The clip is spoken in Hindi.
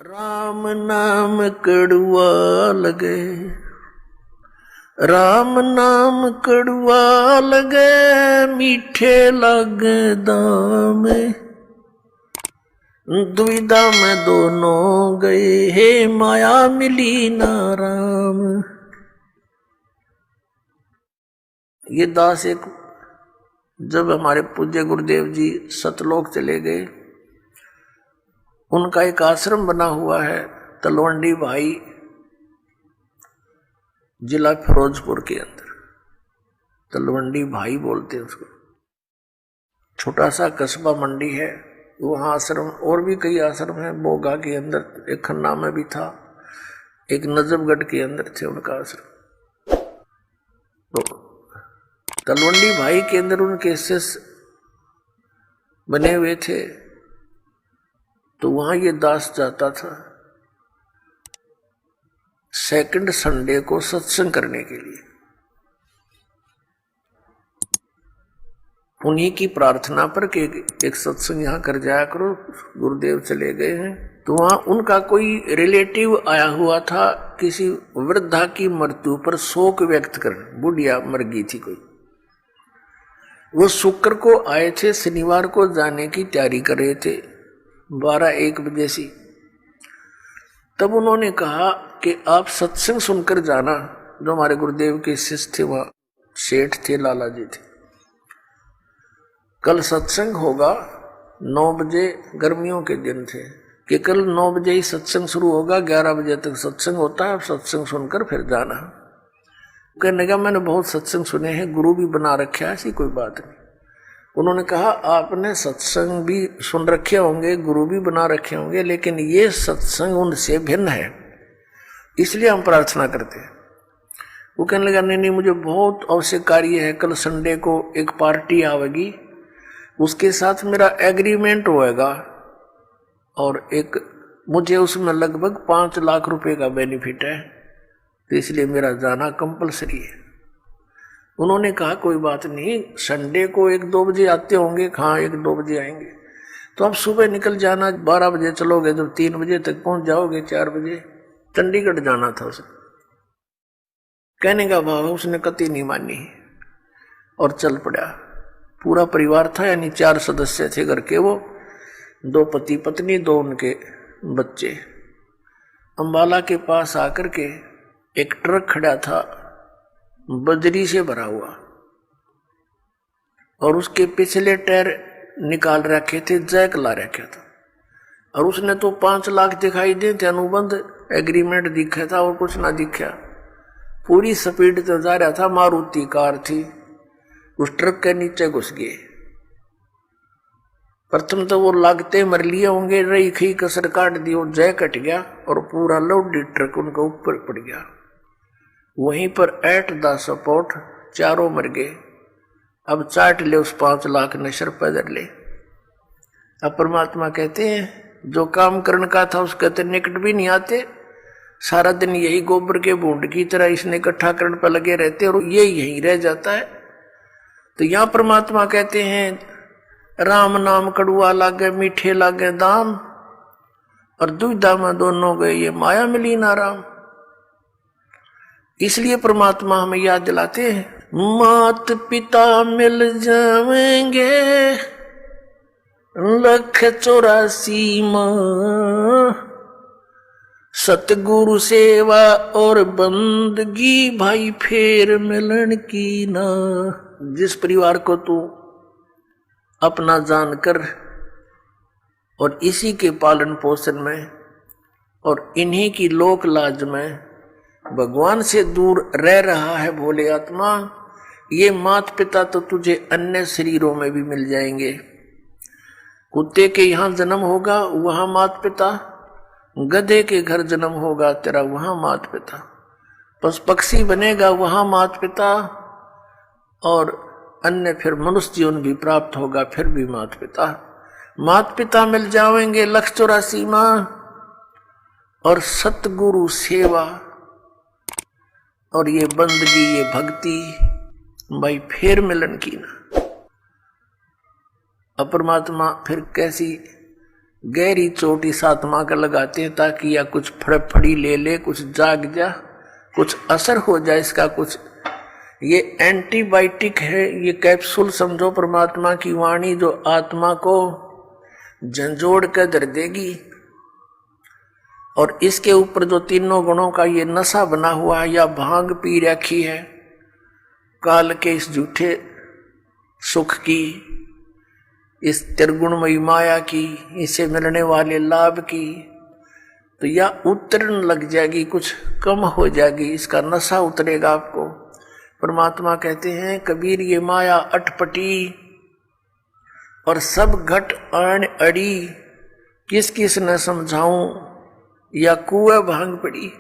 राम नाम कड़ुआ लगे, राम नाम कड़ुआ लगे, मीठे लगे दाम। दुविधा में दोनों गए, हे माया मिली ना राम। ये दास एक जब हमारे पूज्य गुरुदेव जी सतलोक चले गए, उनका एक आश्रम बना हुआ है तलवंडी भाई, जिला फिरोजपुर के अंदर। तलवंडी भाई बोलते हैं उसको। छोटा सा कस्बा मंडी है, वहाँ आश्रम और भी कई आश्रम हैं। बोगा के अंदर एक खन्ना में भी था, एक नजफगढ़ के अंदर थे उनका आश्रम। तो तलवंडी भाई के अंदर उनके शिष्य बने हुए थे, तो वहां ये दास जाता था सेकंड संडे को सत्संग करने के लिए। उन्हीं की प्रार्थना पर कि एक सत्संग यहां कर जाया करो, गुरुदेव चले गए हैं। तो वहां उनका कोई रिलेटिव आया हुआ था, किसी वृद्धा की मृत्यु पर शोक व्यक्त करने, बुढ़िया मर गई थी कोई। वो शुक्र को आए थे, शनिवार को जाने की तैयारी कर रहे थे 12-1 बजे से। तब उन्होंने कहा कि आप सत्संग सुनकर जाना। जो हमारे गुरुदेव के शिष्य थे, वहां सेठ थे, लाला जी थे। कल सत्संग होगा 9 बजे, गर्मियों के दिन थे कि कल 9 बजे ही सत्संग शुरू होगा, 11 बजे तक सत्संग होता है, आप सत्संग सुनकर फिर जाना। कहने का मैंने बहुत सत्संग सुने हैं, गुरु भी बना रखा है, ऐसी कोई बात नहीं। उन्होंने कहा आपने सत्संग भी सुन रखे होंगे, गुरु भी बना रखे होंगे, लेकिन ये सत्संग उनसे भिन्न है, इसलिए हम प्रार्थना करते हैं। वो कहने लगा नहीं, मुझे बहुत आवश्यक कार्य है, कल संडे को एक पार्टी आवेगी, उसके साथ मेरा एग्रीमेंट होएगा और एक मुझे उसमें लगभग 5 लाख रुपए का बेनिफिट है, तो इसलिए मेरा जाना कंपलसरी है। उन्होंने कहा कोई बात नहीं, संडे को 1-2 बजे आते होंगे। हाँ, 1-2 बजे आएंगे, तो आप सुबह निकल जाना, 12 बजे चलोगे तो 3 बजे तक पहुंच जाओगे। 4 बजे चंडीगढ़ जाना था उसे। कहने का भाव उसने कतई नहीं मानी और चल पड़ा। पूरा परिवार था, यानी 4 सदस्य थे घर के, वो 2 पति पत्नी, 2 उनके बच्चे। अंबाला के पास आकर के एक ट्रक खड़ा था बजरी से भरा हुआ, और उसके पिछले टायर निकाल रखे थे, जैक ला रखा था, और उसने तो 5 लाख दिखाई दे थे, अनुबंध एग्रीमेंट दिखा था और कुछ ना दिखा। पूरी स्पीड से जा रहा था, मारुति कार थी, उस ट्रक के नीचे घुस गए। प्रथम तो वो लागते मर लिए होंगे, रही खी कसर काट दी, और जय कट गया और पूरा लोडी ट्रक उनका ऊपर पड़ गया। वहीं पर एट द सपोर्ट 4 मर गए। अब चाट ले उस 5 लाख ने सर पैदल ले। अब परमात्मा कहते हैं जो काम करने का था उसके तो निकट भी नहीं आते, सारा दिन यही गोबर के बूंद की तरह इसने इकट्ठा करने पर लगे रहते और ये यहीं रह जाता है। तो यहाँ परमात्मा कहते हैं राम नाम कड़ुआ लागे, मीठे लागे दाम, और दुविधा में दोनों गए, ये माया मिली ना राम। इसलिए परमात्मा हमें याद दिलाते हैं मात पिता मिल जाएंगे 184 माँ, सतगुरु सेवा और बंदगी भाई फेर मिलन की ना। जिस परिवार को तू अपना जानकर और इसी के पालन पोषण में और इन्हीं की लोक लाज में भगवान से दूर रह रहा है भोले आत्मा, ये माता पिता तो तुझे अन्य शरीरों में भी मिल जाएंगे। कुत्ते के यहाँ जन्म होगा, वहां माता पिता, गधे के घर जन्म होगा तेरा, वहां माता पिता, पशु पक्षी बनेगा वहां माता पिता, और अन्य फिर मनुष्य जीवन भी प्राप्त होगा, फिर भी माता पिता। माता पिता मिल जाएंगे 184 माँ, और सतगुरु सेवा और ये बंदगी, ये भक्ति भाई फेर मिलन की ना। अब परमात्मा फिर कैसी गहरी चोट इस आत्मा का लगाते हैं ताकि या कुछ फड़फड़ी ले ले, कुछ जाग जा, कुछ असर हो जाए इसका कुछ। ये एंटीबायोटिक है, ये कैप्सूल समझो परमात्मा की वाणी जो आत्मा को झंझोड़ कर धर देगी। और इसके ऊपर जो तीनों गुणों का ये नशा बना हुआ है या भांग पी रखी है काल के इस झूठे सुख की, इस त्रिगुणमयी माया की, इससे मिलने वाले लाभ की, तो या उतरन लग जाएगी, कुछ कम हो जाएगी, इसका नशा उतरेगा आपको। परमात्मा कहते हैं कबीर ये माया अटपटी और सब घट आन अड़ी, किस किस न समझाऊं या कुएं भांग पड़ी।